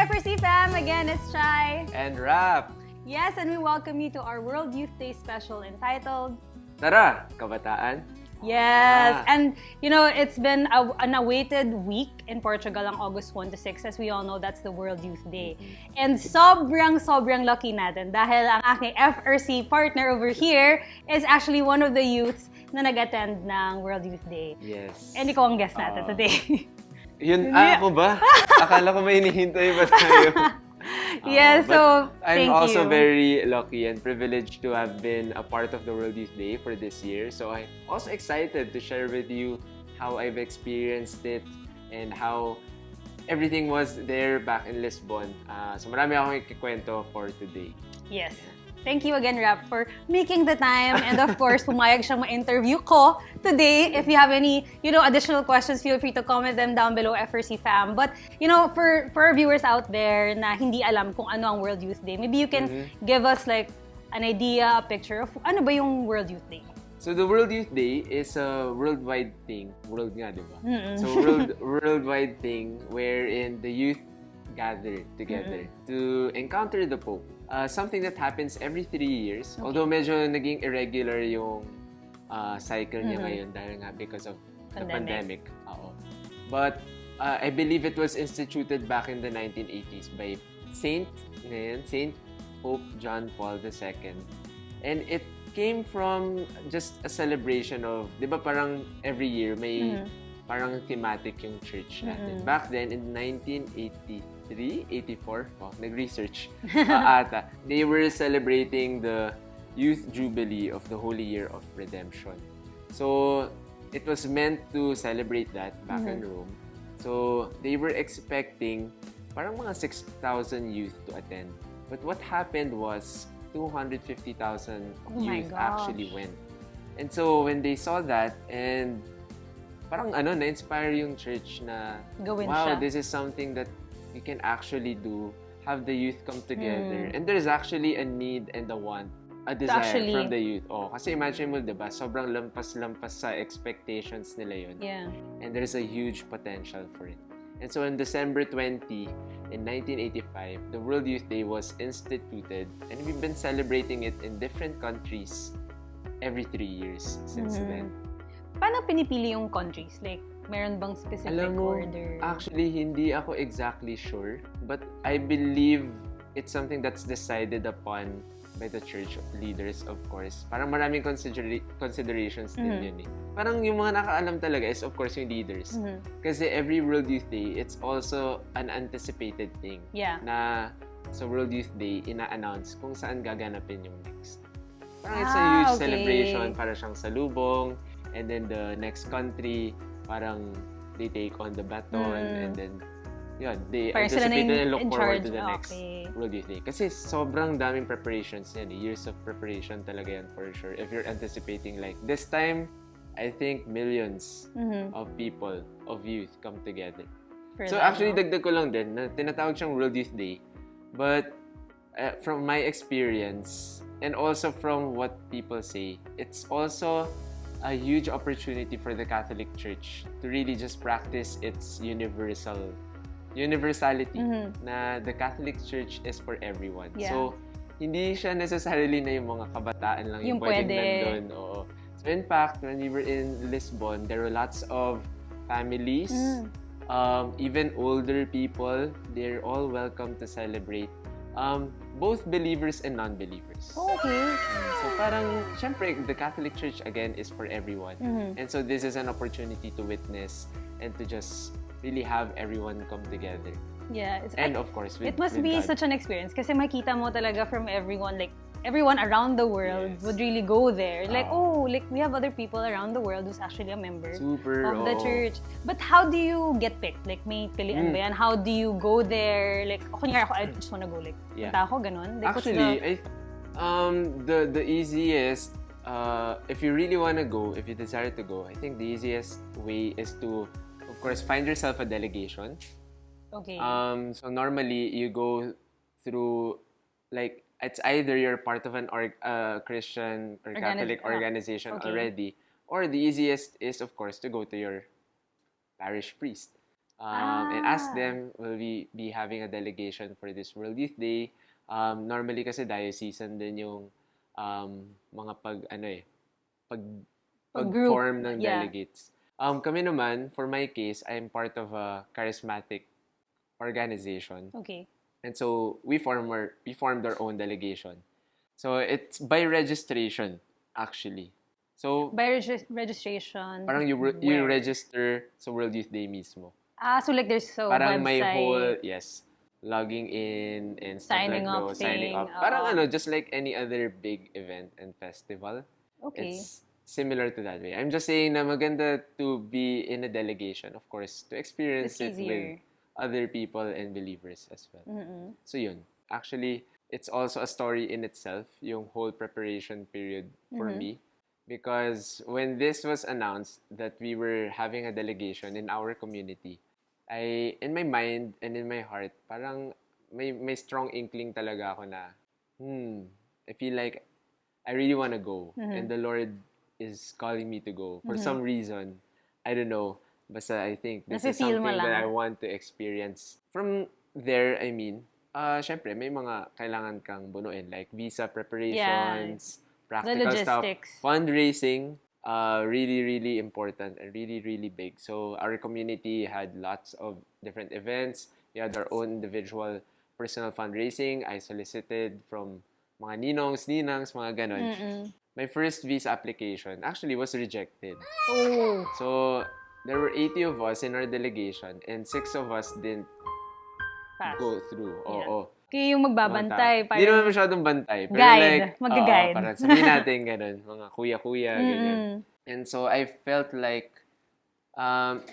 FRC fam! Again, it's Chai. And Rap! Yes, and we welcome you to our World Youth Day special entitled Tara, Kabataan! Yes, and you know, it's been an awaited week in Portugal on August 1 to 6. As we all know, that's the World Youth Day. And sobrang lucky natin dahil ang aking FRC partner over here is actually one of the youths na nag-attend ng World Youth Day. Yes. And ikaw ang guest natin today. Yun, ako ba? Akala ko may hinihintay pa tayo. Yeah, so I'm thank also you. very lucky and privileged to have been a part of the World Youth Day for this year. So I'm also excited to share with you how I've experienced it and how everything was there back in Lisbon. So marami akong ikikwento for today. Yes. Thank you again, Rap, for making the time. And of course, pumayag siyang ma-interview ko today. If you have any, additional questions, feel free to comment them down below, FRC fam. But, for our viewers out there na hindi alam kung ano ang World Youth Day, maybe you can give us like an idea, a picture of ano ba yung World Youth Day? So the World Youth Day is a worldwide thing. World nga, di ba? So worldwide thing wherein the youth gather together to encounter the Pope. Something that happens every 3 years. Okay. Although medyo naging irregular yung cycle niya ngayon dahil nga because of the pandemic. But I believe it was instituted back in the 1980s by Saint Pope John Paul II. And it came from just a celebration of, di ba parang every year may parang thematic yung church natin. Back then in 1984, nag-research ata. They were celebrating the Youth Jubilee of the Holy Year of Redemption. So, it was meant to celebrate that back in Rome. So, they were expecting parang mga 6,000 youth to attend. But what happened was 250,000 youth actually went. And so, when they saw that and parang na-inspire yung church na, wow, this is something that we can actually do, have the youth come together. And there's actually a need and a want, a desire from the youth. Kasi imagine mo, diba, sobrang lampas-lampas sa expectations nila yun. Yeah. And there's a huge potential for it. And so on December 20, in 1985, the World Youth Day was instituted, and we've been celebrating it in different countries every 3 years since then. Paano pinipili yung countries? Like, meron bang specific order? Actually, hindi ako exactly sure. But I believe it's something that's decided upon by the church leaders, of course. Parang maraming considerations din yun eh. Parang yung mga nakaalam talaga is, of course, yung leaders. Kasi every World Youth Day, it's also an anticipated thing. Yeah. Na sa World Youth Day, ina-announce kung saan gaganapin yung next. Parang it's a huge celebration, para siyang salubong. And then the next country, parang they take on the baton and then they anticipate and look forward to the next World Youth Day. Kasi sobrang daming preparations yan. Years of preparation talaga yan for sure. If you're anticipating like this time, I think millions of people, of youth come together. So actually, dagdag ko lang din na tinatawag siyang World Youth Day. But from my experience and also from what people say, it's also a huge opportunity for the Catholic Church to really just practice its universality na the Catholic Church is for everyone. Yeah. So, hindi siya necessarily na yung mga kabataan lang yung pwedeng nandun. Oo. So, in fact, when we were in Lisbon, there were lots of families, even older people. They're all welcome to celebrate. Both believers and non-believers. Okay. So parang, syempre, the Catholic Church, again, is for everyone. And so this is an opportunity to witness and to just really have everyone come together. Yeah. And of course, it must be God. such an experience kasi makita mo talaga from everyone, like, everyone around the world would really go there. Like, we have other people around the world who's actually a member of the church. But how do you get picked? Like, may pilian ba yan? How do you go there? Like, kunyari ako, I just wanna go. Like, punta ako, ganun. Like, actually, the easiest, if you really wanna go, if you desire to go, I think the easiest way is to, of course, find yourself a delegation. Okay. So normally, you go through, like, it's either you're part of an Christian or Catholic organization already, or the easiest is, of course, to go to your parish priest. and ask them, will we be having a delegation for this World Youth Day? Normally kasi diocesan din yung mga Group. pag-form ng Yeah. delegates. Kami naman, for my case, I'm part of a charismatic organization. Okay. And so we formed our own delegation. So it's by registration, actually. So By registration. parang you where? register sa World Youth Day mismo. So like there's a Parang website. may whole, yes, logging in and stuff Signing like up those, signing thing, up. Parang just like any other big event and festival. Okay. It's similar to that way. I'm just saying na maganda to be in a delegation, of course, to experience It's it with easier. other people and believers as well. So yun. Actually, it's also a story in itself, yung whole preparation period for me. Because when this was announced that we were having a delegation in our community, in my mind and in my heart, parang may strong inkling talaga ako na, I feel like I really want to go. And the Lord is calling me to go. For some reason, I don't know. Basta I think this is Nafe-feel mo something that I lang. want to experience. From there, I mean, syempre, may mga kailangan kang bunuin. Like visa preparations, practical stuff, logistics. fundraising, really, really important and really, really big. So our community had lots of different events. We had our own individual personal fundraising. I solicited from mga ninongs, ninangs, mga ganon. My first visa application actually was rejected. Oh. So there were 80 of us in our delegation and 6 of us didn't Pass. go through. Yeah. Oo. Kaya yung magbabantay. Hindi naman masyadong bantay. Pero Guide. like, Mag-guide. parang sabihin natin ganun. Mga kuya-kuya, ganyan. And so I felt like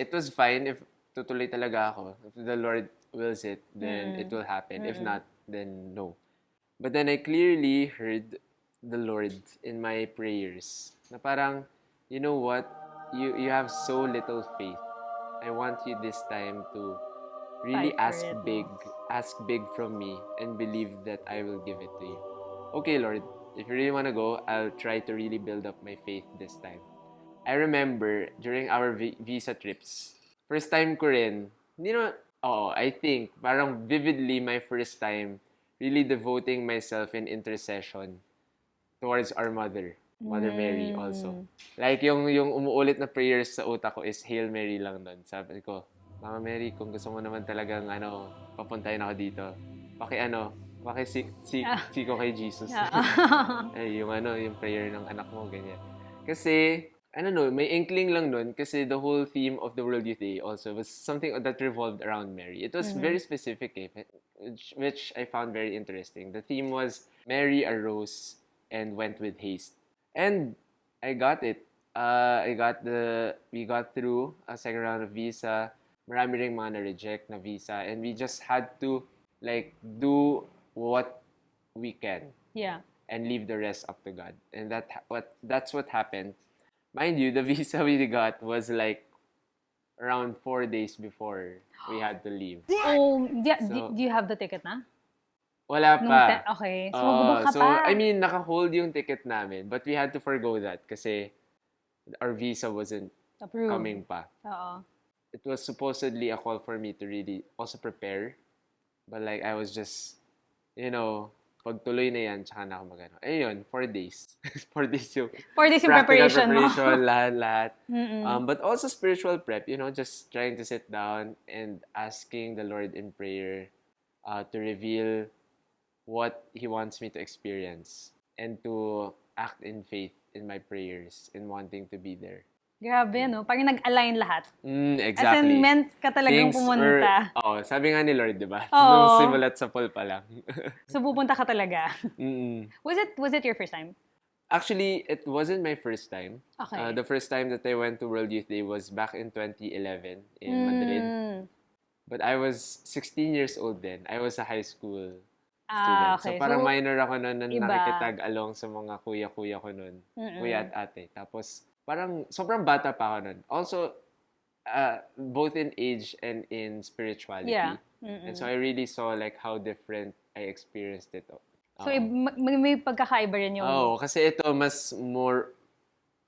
it was fine if tutuloy talaga ako. If the Lord wills it, then it will happen. If not, then no. But then I clearly heard the Lord in my prayers na parang, you know what? You have so little faith. I want you this time to really Fight for it. ask big from me and believe that I will give it to you. Okay, Lord, if you really want to go, I'll try to really build up my faith this time. I remember during our visa trips, first time ko rin, I think, parang vividly my first time really devoting myself in intercession towards our Mother Mary also. Like yung umuulit na prayers sa utak ko is Hail Mary lang nun. Sabi ko, Mama Mary, kung gusto mo naman talagang papuntahin ako dito, siko kay Jesus. Yung prayer ng anak mo, ganyan. Kasi, I don't know, may inkling lang nun kasi the whole theme of the World Youth Day also was something that revolved around Mary. It was very specific, which I found very interesting. The theme was Mary arose and went with haste. And I got it. We got through a second round of visa. Marami ring mga na-reject na visa. And we just had to, like, do what we can. Yeah. And leave the rest up to God. And that's what happened. Mind you, the visa we got was like around 4 days before we had to leave. Oh, So, do you have the ticket na? Wala pa. Okay. So, magbubook ka so, pa. I mean, naka-hold yung ticket namin. But we had to forgo that kasi our visa wasn't Approved. coming pa. Oo. It was supposedly a call for me to really also prepare. But like, I was just, pag tuloy na yan, tsaka na ako magano. Ayun, 4 days. 4 days yung 4 days yung practical preparation mo. lahat. But also spiritual prep, just trying to sit down and asking the Lord in prayer to reveal what He wants me to experience and to act in faith in my prayers and wanting to be there. Grabe, no? Parang nag-align lahat. Exactly. As in, meant ka talagang pumunta. Sabi nga ni Lord, di ba? Oo. Nung simulat sa pool pa lang. So, pupunta ka talaga. Mm-mm. Was it your first time? Actually, it wasn't my first time. Okay. The first time that I went to World Youth Day was back in 2011 in Madrid. But I was 16 years old then. I was a high school student. Okay. So, parang minor ako noon na iba. nakikitag-along sa mga kuya-kuya ko noon. Kuya at ate. Tapos, parang sobrang bata pa ako noon. Also, both in age and in spirituality. Yeah. And so, I really saw like how different I experienced it. So, may pagkakaiba rin yung... kasi ito mas more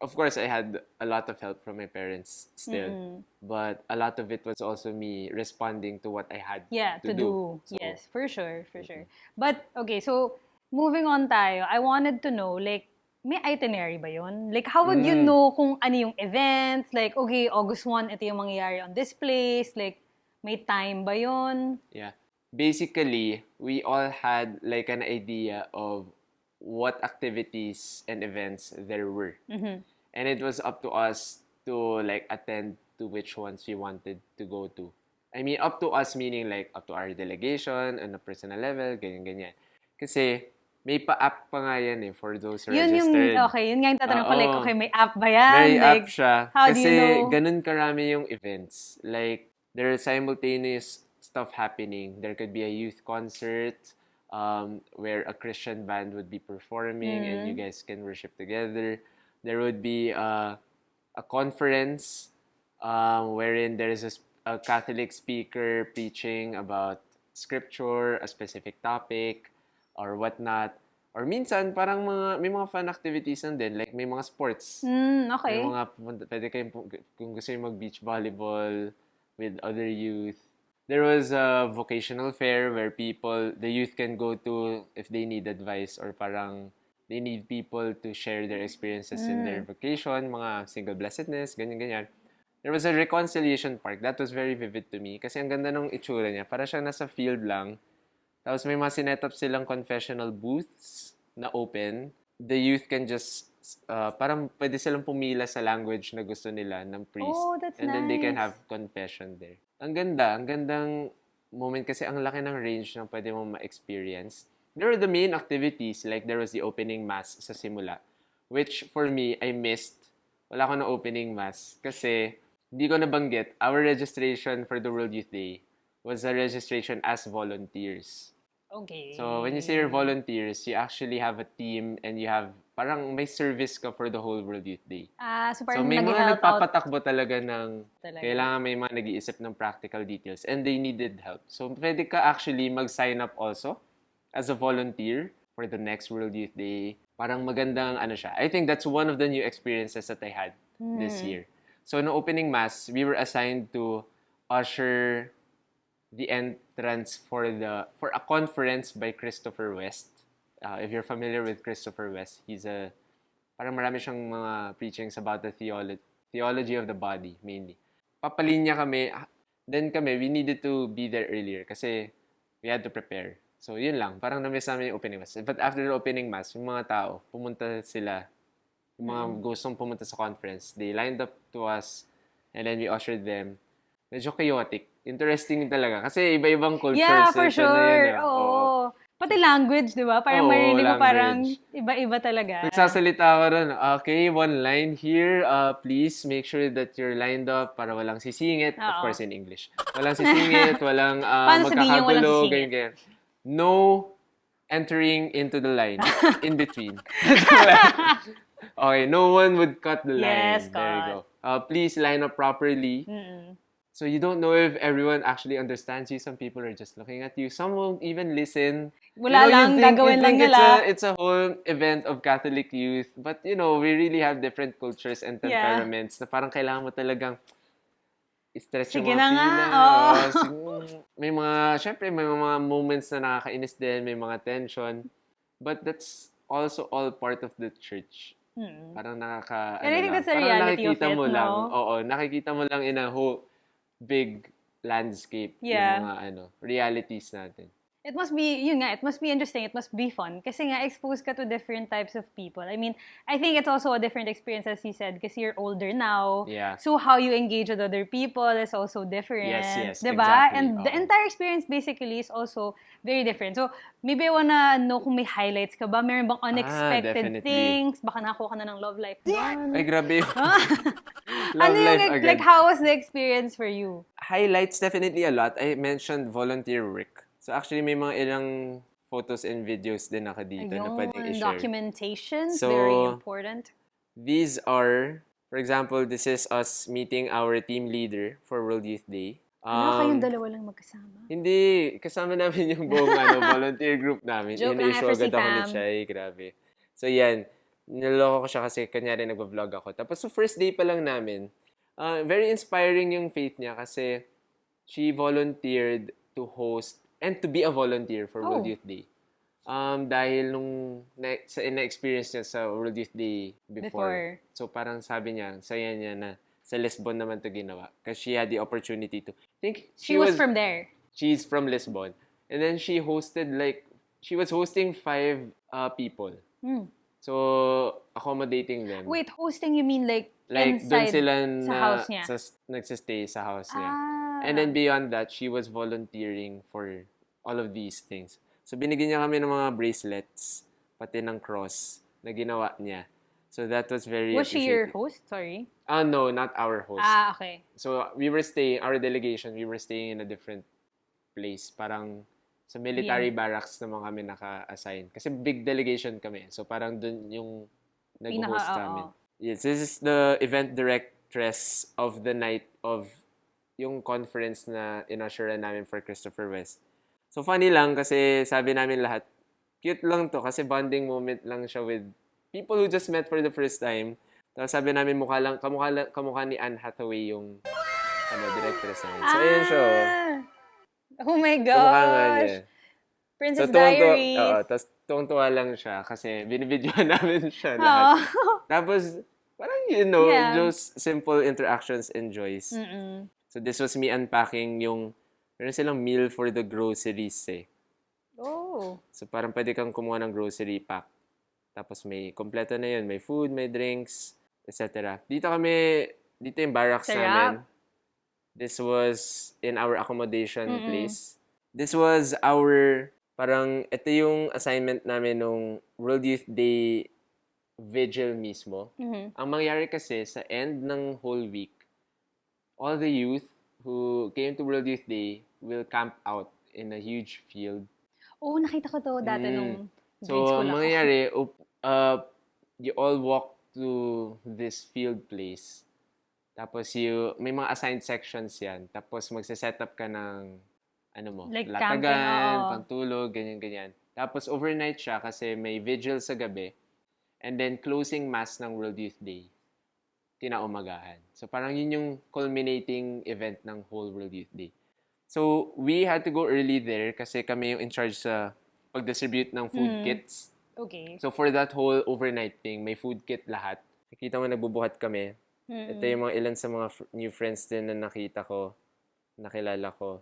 of course, I had a lot of help from my parents still, but a lot of it was also me responding to what I had Yeah, to to do. do. So, Yes, for sure, for sure. But, okay, so, moving on tayo, I wanted to know, like, may itinerary ba yun? Like, how would you know kung ano yung events? Like, okay, August 1, ito yung mangyayari on this place. Like, may time ba yun? yeah. Basically, we all had like an idea of what activities and events there were. And it was up to us to like attend to which ones we wanted to go to. I mean, up to us meaning like up to our delegation on a personal level, ganyan-ganyan. Kasi may pa-app pa nga yan for those Yun yung, registered. okay, yun nga yung tatanong ko, like, Oo. okay, may app ba yan? May Like, app siya. how do Kasi you know? ganun karami yung events. Like, there are simultaneous stuff happening. There could be a youth concert where a Christian band would be performing and you guys can worship together. There would be a conference wherein there is a Catholic speaker preaching about scripture, a specific topic, or whatnot. Or minsan, parang may mga fun activities na din. Like, may mga sports. Okay. May mga, pwede kayong, kung gusto yung mag-beach volleyball with other youth. There was a vocational fair where the youth can go to if they need advice or parang they need people to share their experiences in their vocation, mga single blessedness, ganyan-ganyan. There was a reconciliation park. That was very vivid to me kasi ang ganda ng itsura niya. Para siyang nasa field lang. Tapos may mga sinet up silang confessional booths na open. The youth can just, parang pwede silang pumila sa language na gusto nila ng priest. Oh, that's and then they can nice. have confession there. Ang ganda, ang gandang moment kasi ang laki ng range ng pwede mo ma-experience. There were the main activities, like there was the opening mass sa simula, which for me, I missed. Wala ko na opening mass kasi hindi ko nabanggit, our registration for the World Youth Day was a registration as volunteers. Okay. So, when you say you're volunteers, you actually have a team and you have, parang may service ka for the whole World Youth Day. So parang So, may mga nag-help out. nagpapatakbo talaga ng, Talaga. kailangan may mga nag-iisip ng practical details and they needed help. So, pwede ka actually mag-sign up also as a volunteer for the next World Youth Day. Parang magandang ano siya. I think that's one of the new experiences that I had this year. So, no opening mass, we were assigned to usher the entrance for a conference by Christopher West. If you're familiar with Christopher West, parang marami siyang mga preachings about the theology of the body, mainly. Papalinya kami, then we needed to be there earlier kasi we had to prepare. So, yun lang. Parang na-miss namin yung opening mass. But after the opening mass, yung mga tao, pumunta sila. Yung mga gustong pumunta sa conference, they lined up to us and then we ushered them. Medyo chaotic. Interesting talaga. Kasi iba-ibang cultures. Yeah, for Ito na sure. yun, Oo. Pati language, di ba? Parang Oo, marinig mo parang language. iba-iba talaga. Nagsasalita ako ron. Okay, one line here. Please make sure that you're lined up para walang sisingit. Of Oo. course, in English. Walang sisingit, walang Paano sabihin yung walang magkakagulo, sisingit? ganyan. No entering into the line. In between. Okay, no one would cut the line. Yes, There you cut. go. Please line up properly. So you don't know if everyone actually understands you. Some people are just looking at you. Some won't even listen. Wala lang, gagawin lang nila. It's a whole event of Catholic youth. But, we really have different cultures and temperaments na parang kailangan mo talagang i-stretch yung Sige mga na nga, pila. oo. Syempre, may mga moments na nakakainis din, may mga tension. But that's also all part of the church. Parang And I think that's the reality of it, lang. no? Oo, nakikita mo lang in a whole big landscape Yeah. yung mga realities natin. It must be, yun nga, it must be interesting, it must be fun. Kasi nga, exposed ka to different types of people. I mean, I think it's also a different experience, as you said, kasi you're older now. Yeah. So, how you engage with other people is also different. Yes, diba? exactly. And the Oo. entire experience, basically, is also very different. So, maybe I wanna know kung may highlights ka ba? Meron bang unexpected definitely. things? Baka nakakuha ka na ng love life. Ay, grabe. Love Ano life yung, agad. like, how was the experience for you? Highlights, definitely a lot. I mentioned volunteer work. So actually, may mga ilang photos and videos din ako dito na pwedeng Ayun, i-share. documentation, So, very important. These are, for example, this is us meeting our team leader for World Youth Day. Kayong dalawa lang magkasama. Hindi, kasama namin yung buong volunteer group namin. Joke lang, In-issue agad FRC ako ni fam. Chay, grabe. So yan, Niloloko ko siya kasi kanyari nagvo-vlog ako. Tapos so first day pa lang namin, very inspiring yung faith niya kasi she volunteered to host and to be a volunteer for World Youth Day. Dahil nung na-experience niya sa World Youth Day before. So parang sabi niya, saya niya na sa Lisbon naman to ginawa. Because she had the opportunity to. I think She was from there. She's from Lisbon. And then she hosted she was hosting 5 people. So, accommodating them. Wait, hosting you mean like doon inside sila sa house niya? Nagsistay sa house niya. And then beyond that, she was volunteering for all of these things. So, binigyan niya kami ng mga bracelets, pati ng cross na ginawa niya. So, that was very Was she your host? Sorry. No, not our host. Okay. So, our delegation, we were staying in a different place. Parang sa military barracks naman kami naka-assign. Kasi big delegation kami. So, parang dun yung nag-host namin. Yes, this is the event directress of the night of yung conference na inassurean namin for Christopher West. So, funny lang kasi sabi namin lahat, cute lang to kasi bonding moment lang siya with people who just met for the first time. Tapos sabi namin kamukha ni Anne Hathaway yung directress namin. So, ayun siya. Oh my Kamukha nga gosh! niya. Princess Diaries. Tapos tuwang-tuwa lang siya kasi binibidyoan namin siya lahat. Tapos, parang just simple interactions and joys. So, this was me unpacking meron silang meal for the groceries Oh. So, parang pwede kang kumuha ng grocery pack. Tapos may kompleto na yun. May food, may drinks, etc. Dito yung barracks namin. This was in our accommodation place. This was ito yung assignment namin nung World Youth Day vigil mismo. Ang mangyari kasi sa end ng whole week, all the youth who came to World Youth Day will camp out in a huge field. Oh, nakita ko to dati nung grade So, school ang ako. mangyayari, you all walk to this field place. Tapos may mga assigned sections yan. Tapos magse-set up ka ng like latagan, pantulog, ganyan-ganyan. Tapos overnight siya kasi may vigil sa gabi. And then closing mass ng World Youth Day. Kinaumagahan. So parang yun yung culminating event ng whole World Youth Day. So we had to go early there kasi kami yung in charge sa pag-distribute ng food kits. Okay. So for that whole overnight thing, may food kit lahat. Nakita mo nagbubuhat kami. Ito yung mga ilan sa mga new friends din na nakilala ko.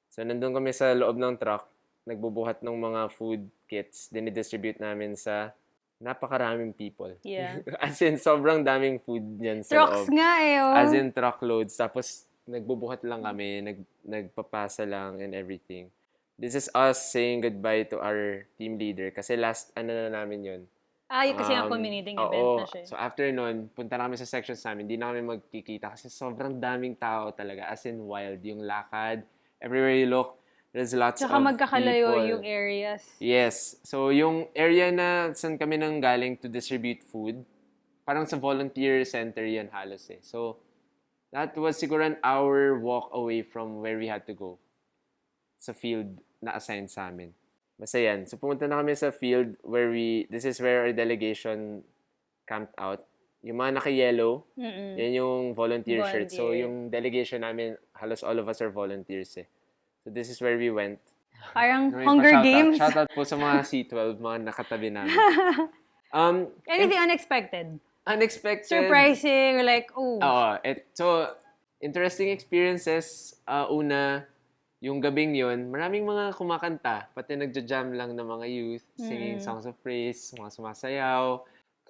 So nandun kami sa loob ng truck, nagbubuhat ng mga food kits, dinidistribute namin sa napakaraming people. Yeah. As in, sobrang daming food yan sa Trucks loob. nga As in, truckloads. Tapos, nagbubuhat lang kami, nagpapasa lang and everything. This is us saying goodbye to our team leader. Kasi last, na namin yun. Kasi ang culminating event na siya. So after nun, punta na kami sa sections namin. Hindi na kami magkikita kasi sobrang daming tao talaga. As in wild. Yung lakad. Everywhere you look, there's lots of people. Tsaka magkakalayo yung areas. Yes. So yung area na saan kami nang galing to distribute food, parang sa volunteer center yan halos . So that was siguro an hour walk away from where we had to go. Sa field na assigned sa amin. Basta yan. So, pumunta na kami sa field where this is where our delegation camped out. Yung mga naka-yellow, yan yung volunteer shirt. So, yung delegation namin, halos all of us are volunteers . So, this is where we went. Parang Hunger Games. Shoutout po sa mga C12, mga nakatabi namin. Anything unexpected? Unexpected. Surprising, or like, So, interesting experiences. Una, yung gabing yun, maraming mga kumakanta. Pati nagja-jam lang ng mga youth, singing songs of praise, mga sumasayaw.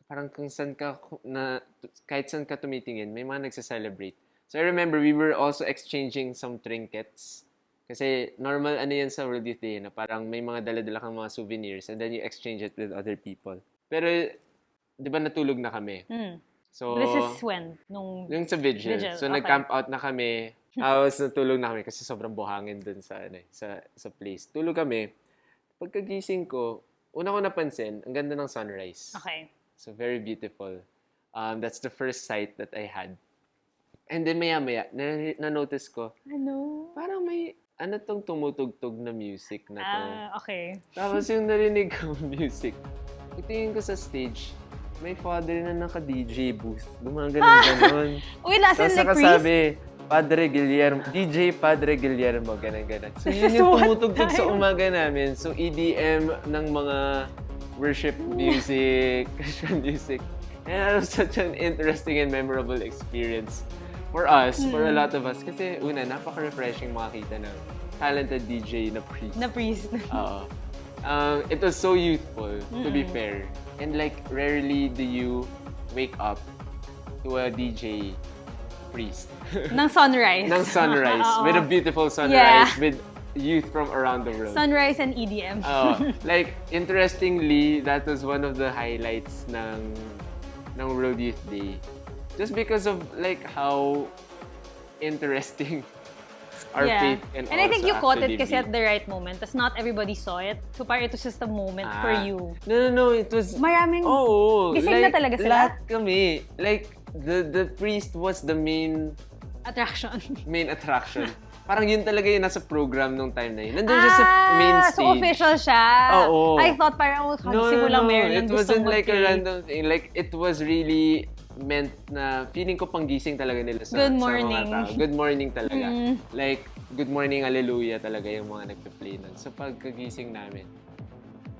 Parang kahit saan ka tumitingin, may mga nagsa-celebrate. So I remember we were also exchanging some trinkets. Kasi normal yan sa World Youth Day, na parang may mga dala-dala kang mga souvenirs and then you exchange it with other people. Pero, di ba natulog na kami? So, this is when? Yung sa vigil. So, nag-camp out na kami. Natulog na kami kasi sobrang buhangin dun sa place. Tulog kami. Pagkagising ko, una ko napansin, ang ganda ng sunrise. Okay. So, very beautiful. That's the first sight that I had. And then, maya-maya, na-notice ko, parang may, tong tumutugtog na music na to. Okay. Tapos yung narinig ko music, pagtingin ko sa stage, may father na naka-DJ booth. Gumaganon-ganon. Uy, last Tapos like priest? nakasabi, Padre Guillermo, DJ Padre Guillermo, ganon-ganon. So This yun is yung what tumutugtog sa time? umaga namin. So EDM ng mga worship music, Christian music. And that was such an interesting and memorable experience for us, for a lot of us. Kasi una, napaka-refreshing makakita ng talented DJ na priest. Na priest. Oo. It was so youthful, to be fair. And like, rarely do you wake up to a DJ priest. Ng sunrise. Ng sunrise. Oo. With a beautiful sunrise. Yeah. With youth from around the world. Sunrise and EDM. Like, interestingly, that was one of the highlights ng World Youth Day. Just because of like how interesting our faith and I think also you caught it actually kasi be. at the right moment. Tapos not everybody saw it. So parang it was just a moment for you. No, it was... Maraming gising na talaga sila. Lahat kami. Like, the priest was the main attraction. Parang yun talaga yung nasa program nung time na yun. Nandun siya sa main stage. So official siya. Oo. I thought parang, simulang meron lang It gustong wasn't like a mag-play. random thing. Like, it was really meant na feeling ko panggising talaga nila sa, Good sa morning. mga tao. Good morning talaga. Like, good morning, hallelujah talaga yung mga nagpe-play nun. So, pagkagising namin,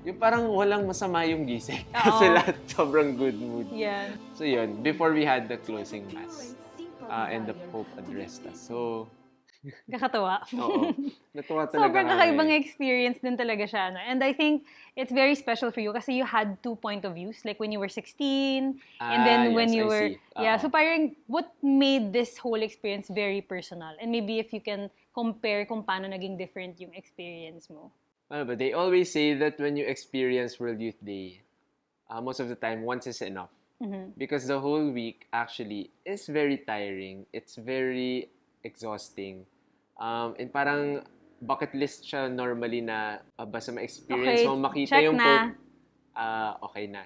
yung parang walang masama yung gising. Kasi lahat sobrang good mood. Yeah. So, yun. Before we had the closing mass. And the Pope addressed us. So, Kakatawa. oo. Natuwa talaga Sobrang kami. kakaibang experience din talaga siya. No? And I think it's very special for you kasi you had 2 point of views. Like when you were 16, and then when yes, you I were... see. Yeah, so parang what made this whole experience very personal? And maybe if you can compare kung paano naging different yung experience mo. But they always say that when you experience World Youth Day, most of the time, once is enough. Because the whole week actually is very tiring. It's very exhausting. And parang bucket list siya normally na basta ma-experience mo, makita check yung na. Pope, okay na.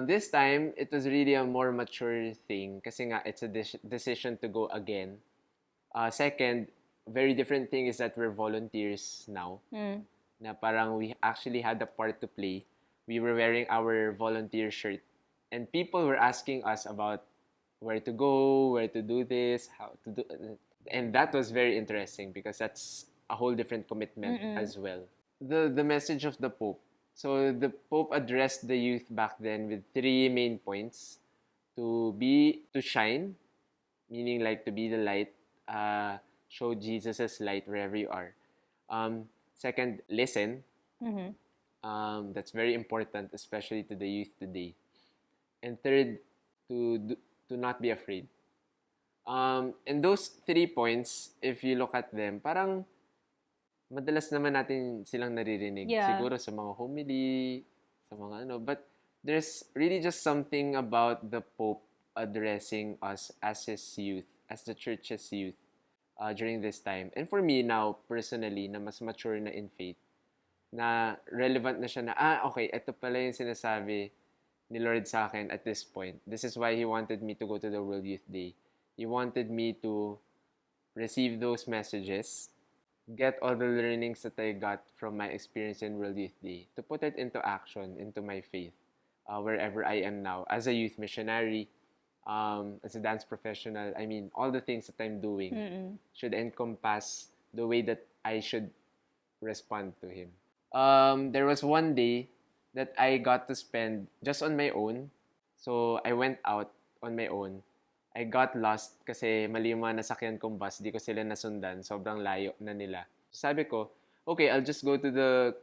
This time, it was really a more mature thing kasi nga it's a decision to go again. Second, very different thing is that we're volunteers now. Na parang we actually had a part to play. We were wearing our volunteer shirt. And people were asking us about where to go, where to do this, how to do... And that was very interesting because that's a whole different commitment as well. The message of the Pope. So the Pope addressed the youth back then with 3 main points. To shine, meaning like to be the light, show Jesus' light wherever you are. Second, listen. That's very important, especially to the youth today. And third, to not be afraid. And those 3 points, if you look at them, parang madalas naman natin silang naririnig. Yeah. Siguro sa mga homily, sa mga ano. But there's really just something about the Pope addressing us as his youth, as the church's youth during this time. And for me now, personally, na mas mature na in faith, na relevant na siya na, okay, ito pala yung sinasabi ni Lord sa akin at this point. This is why He wanted me to go to the World Youth Day. He wanted me to receive those messages, get all the learnings that I got from my experience in World Youth Day, to put it into action, into my faith, wherever I am now, as a youth missionary, as a dance professional. I mean, all the things that I'm doing should encompass the way that I should respond to Him. There was one day that I got to spend just on my own. So, I went out on my own. I got lost kasi mali yung mga nasakyan kong bus. Di ko sila nasundan. Sobrang layo na nila. So, sabi ko, okay, I'll just go to the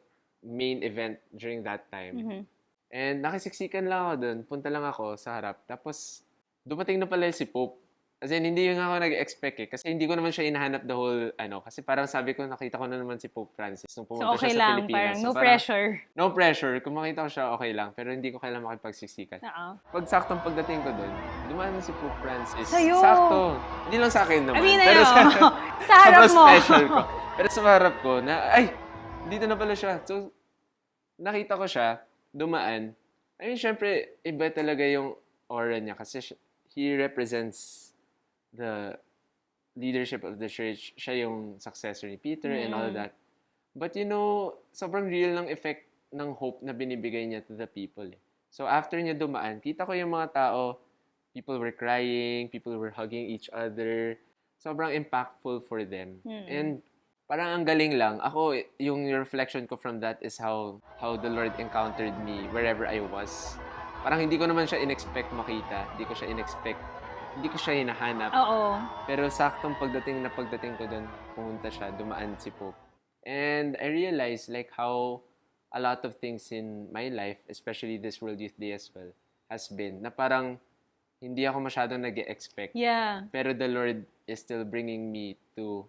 main event during that time. And nakisiksikan lang ako dun. Punta lang ako sa harap. Tapos, dumating na pala si Pope. As in, hindi yung ako nag-expect eh. Kasi hindi ko naman siya inahanap the whole, Kasi parang sabi ko, nakita ko na naman si Pope Francis nung pumunta So, okay siya sa lang. Pilipinas. Parang no So, pressure. No pressure. Kung makita ko siya, okay lang. Pero hindi ko kailangan makipagsiksikan. Pag saktong pagdating ko doon, dumaan na si Pope Francis. Sa'yo? Sakto. Hindi lang sa akin naman. I mean, pero sa harap mo. special ko. Pero sa harap ko, dito na pala siya. So, nakita ko siya, dumaan. I mean, syempre, iba talaga yung aura niya kasi he represents the leadership of the church. Siya yung successor ni Peter and all that. But sobrang real ng effect ng hope na binibigay niya to the people. So after niya dumaan, kita ko yung mga tao, people were crying, people were hugging each other. Sobrang impactful for them. And parang ang galing lang. Ako, yung reflection ko from that is how the Lord encountered me wherever I was. Parang hindi ko naman siya in-expect makita. Hindi ko siya hinahanap. Oo. Pero saktong pagdating ko doon, pumunta siya, dumaan si Pope. And I realized like how a lot of things in my life, especially this World Youth Day as well, has been na parang hindi ako masyadong nag-expect. Yeah. Pero the Lord is still bringing me to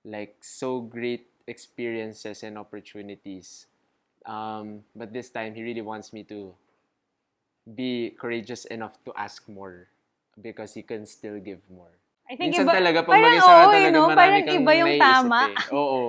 like so great experiences and opportunities. But this time, He really wants me to be courageous enough to ask more because He can still give more. I think Minsan iba, talaga, pag parang mag-isa ka oo, talaga, marami parang kang iba yung naiisip tama. Oo.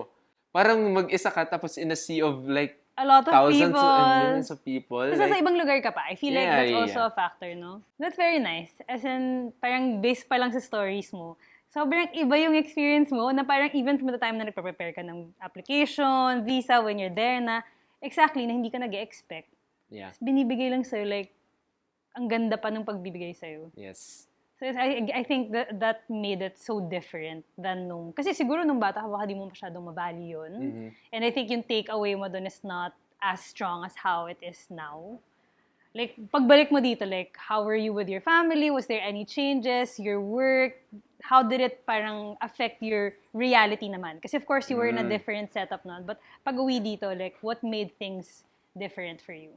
Parang mag-isa ka tapos in a sea of like A lot of thousands people. and millions of people. Kasi Like, sa ibang lugar ka pa. I feel like Yeah, that's yeah, also yeah. a factor, no? That's very nice. As in, parang based pa lang sa stories mo. Sobrang iba yung experience mo na parang even from the time na nagpa-prepare ka ng application, visa, when you're there na exactly, na hindi ka nag-expect. yeah. Binibigay lang sa'yo, like, ang ganda pa ng pagbibigay sa'yo. Yes. So I think that made it so different than nung... Kasi siguro nung bata ka, baka di mo masyadong mabali yun. And I think yung takeaway mo dun is not as strong as how it is now. Like, pagbalik mo dito, like, how were you with your family? Was there any changes? Your work? How did it parang affect your reality naman? Kasi of course, you were in a different setup nun. But pag uwi dito, like, what made things different for you?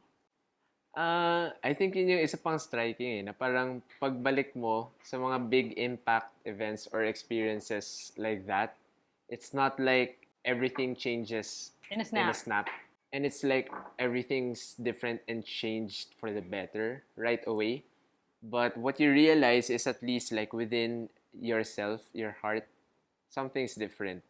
I think yun yung isa pang striking na parang pagbalik mo sa mga big impact events or experiences like that, it's not like everything changes In a in a snap. snap. And it's like everything's different and changed for the better right away. But what you realize is at least like within yourself, your heart, something's different.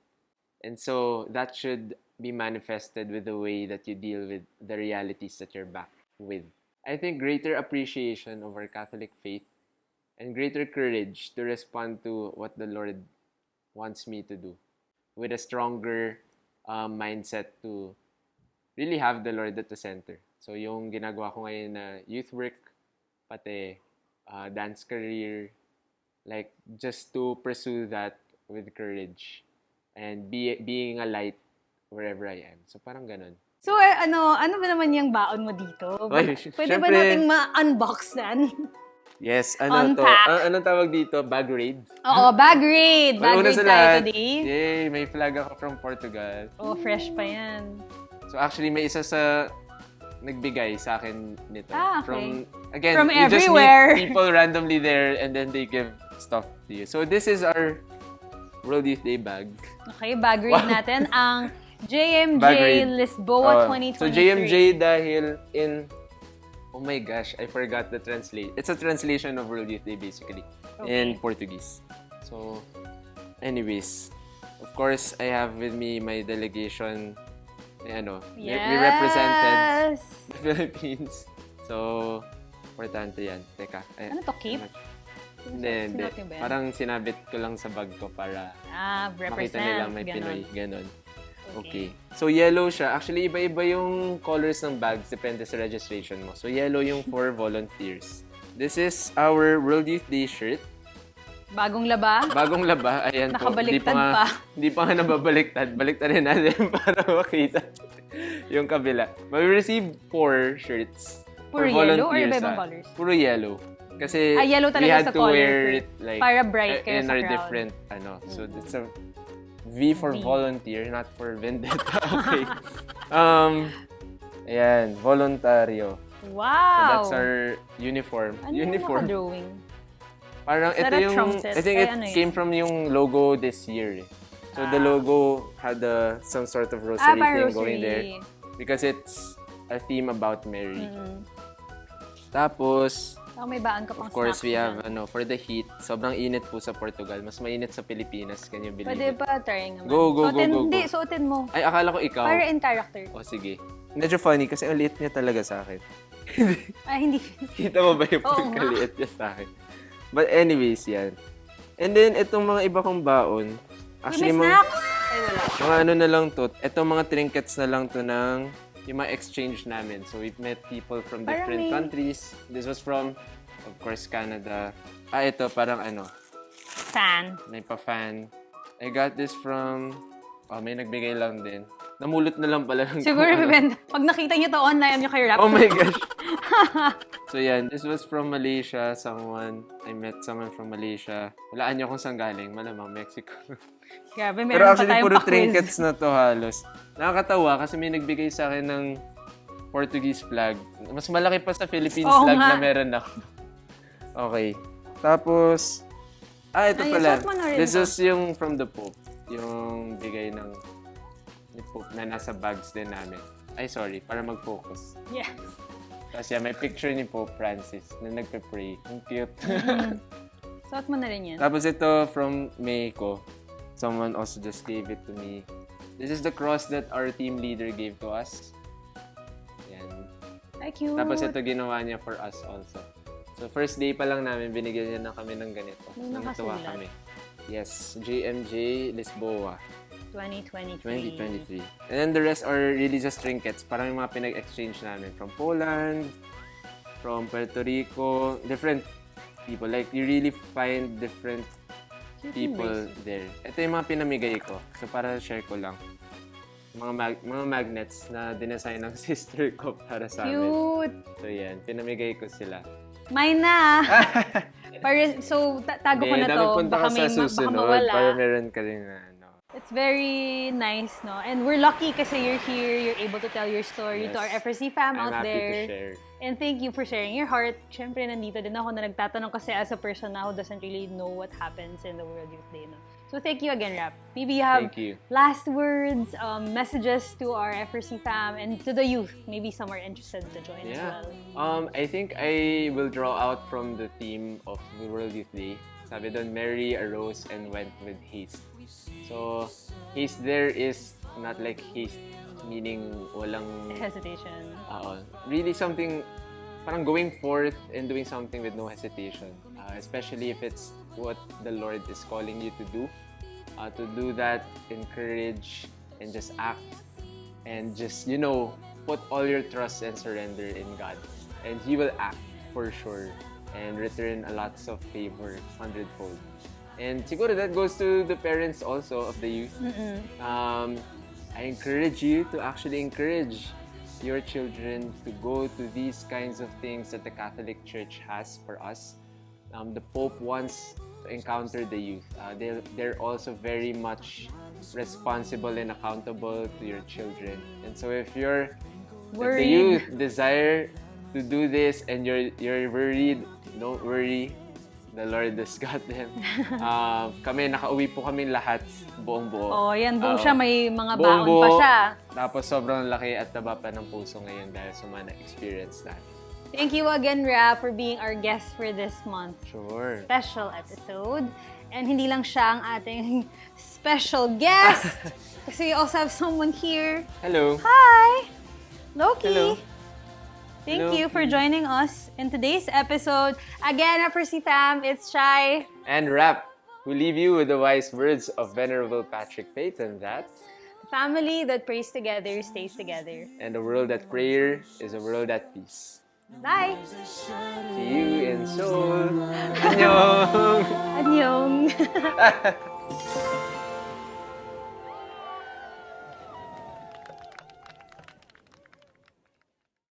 And so that should be manifested with the way that you deal with the realities that you're back with. I think greater appreciation of our Catholic faith and greater courage to respond to what the Lord wants me to do with a stronger mindset to really have the Lord at the center. So yung ginagawa ko ngayon na youth work, pati dance career, like just to pursue that with courage and being a light wherever I am. So parang ganun. So, ano ba naman yung baon mo dito? Ay, Pwede ba syempre. nating ma-unbox yan? Yes, ano to? Unpack. Anong tawag dito? Bag raid? Oo, bag raid! Bag Una raid sa tayo lahat, today. yay, may flag ako from Portugal. Oh, fresh pa yan. So actually, may isa sa nagbigay sa akin nito. Ah, okay. From From you just everywhere. meet people randomly there and then they give stuff to you. So this is our World Youth Day bag. Okay, bag raid natin. Ang JMJ Bag raid. Lisboa 2023. So JMJ dahil in... Oh my gosh, I forgot the translate. It's a translation of World Youth Day basically in Portuguese. So, anyways, of course, I have with me my delegation. We represented the Philippines. So, importante yan. Teka. Ano to, cape? Hindi. Sinuot niyo ba yan? Parang sinabit ko lang sa bag ko para makita Represent. nila may Ganon. Pinoy. Ganon. Okay. So, yellow siya. Actually, iba-iba yung colors ng bags. Depende sa registration mo. So, yellow yung for volunteers. This is our World Youth Day shirt. Bagong laba. Bagong laba. Ayan po. Nakabaliktad pa. Hindi pa nga nababaliktad. Baliktarin natin para makita yung kabila. We received 4 shirts. Puro for yellow or volunteers, iba-ibang colors? Puro yellow. Kasi yellow talaga we had sa to color wear it like para bright kayo in sa our crowd. different So it's a V for volunteer, not for vendetta. Okay. Ayan, voluntaryo. Wow! So that's our uniform. Ano uniform. yung drawing? Parang Is that ito a yung Trump set? I think Ay, it ano yun? came from yung logo this year. So the logo had some sort of rosary thing going there because it's a theme about Mary. Tapos May baan ka pang of course, snacks we have, dyan. for the heat, sobrang init po sa Portugal. Mas mainit sa Pilipinas. Can you believe Pwede it? ba try naman? Go, go, Suotin, go, go, go. Hindi, suotin mo. Ay, akala ko ikaw. Para in character. O, sige. Medyo funny kasi ang liit niya talaga sa akin. Ay, hindi. Kita mo ba yung Oo nga. pagkaliit niya sa akin? But anyways, yan. And then, itong mga iba kong baon, May actually, snacks! Ay, wala. mga ano na lang to. Itong mga trinkets na lang to ng yung mga exchange namin. So, we've met people from Parang different may- countries. This was from, of course, Canada. Ito, parang Fan. may pa-fan. I got this from, may nagbigay lang din. Namulot na lang pala ng Siguro, pag nakita niyo to online, niyo kay Rap. Oh my gosh. So yan, this was from Malaysia. I met someone from Malaysia. Walaan niyo kung saan galing. Malamang Mexico. Grabe, Pero meron pa actually, tayong puro pa-quiz. trinkets na to halos. Nakakatawa kasi may nagbigay sa akin ng Portuguese flag. Mas malaki pa sa Philippines Oo flag nga. na meron ako. Okay. Tapos, ito Ay, pala. suot mo na rin This to. is yung from the Pope. Yung bigay ng ni Pope na nasa bags din namin. Ay, sorry. Para mag-focus. Yeah. Tapos may picture ni Pope Francis na nagpe-pray. Ang cute. Suot mo na rin yan. Tapos ito from Mexico. Someone also just gave it to me. This is the cross that our team leader gave to us. Yan. Ay, cute. Tapos ito ginawa niya for us also. So first day pa lang namin, binigyan niya na kami ng ganito. May Natuwa nakasulat. kami. Yes, JMJ Lisboa, 2023. 2023. And then the rest are really just trinkets. Parang yung mga pinag-exchange namin from Poland, from Puerto Rico, different people. Like, you really find different Cute people yung there. Ito yung mga pinamigay ko. So, para share ko lang. Mga magnets na dinesign ng sister ko para sa amin. Cute. So, yan. Pinamigay ko sila. Mine na. So, tago ko na to. Punta Baka ka sa baka susunod mawala. para meron ka rin na It's very nice, no? And we're lucky kasi you're here, you're able to tell your story to our Yes. FRC fam I'm out happy there. to share. And thank you for sharing your heart. Siyempre, nandito din ako na nagtatanong kasi as a person na who doesn't really know what happens in the World Youth Day, no? So, thank you again, Rap. Maybe you have Thank you. last words, messages to our FRC fam and to the youth. Maybe some are interested to join as Yeah. well. I think I will draw out from the theme of the World Youth Day. Sabi doon, Mary arose and went with haste. So, haste there is not like haste, meaning walang... Hesitation. Really something, parang going forth and doing something with no hesitation. Especially if it's what the Lord is calling you to do. To do that, encourage, and just act. And just, put all your trust and surrender in God. And He will act for sure. And return a lots of favor 100-fold. And siguro that goes to the parents also of the youth. I encourage you to actually encourage your children to go to these kinds of things that the Catholic Church has for us. The Pope wants to encounter the youth. They're also very much responsible and accountable to your children. And so if the Worried. youth desire to do this and you're worried, don't worry. The Lord has got them. Kami, nakauwi po kami lahat, buong-buo. Oh, yan. Buong siya. May mga baon Buong-buo. pa siya. Tapos sobrang laki at taba pa ng puso ngayon dahil sa mga na-experience natin. Thank you again, Rap, for being our guest for this month. Sure. Special episode. And hindi lang siya ang ating special guest. Kasi we also have someone here. Hello. Hi! Loki! Hello. Thank Hello. you for joining us in today's episode. Again, FRC fam, it's Shai. And Rap, who leave you with the wise words of Venerable Patrick Peyton that Family that prays together stays together. and a world at prayer is a world at peace. Bye! See you in Seoul. Annyeong! Annyeong!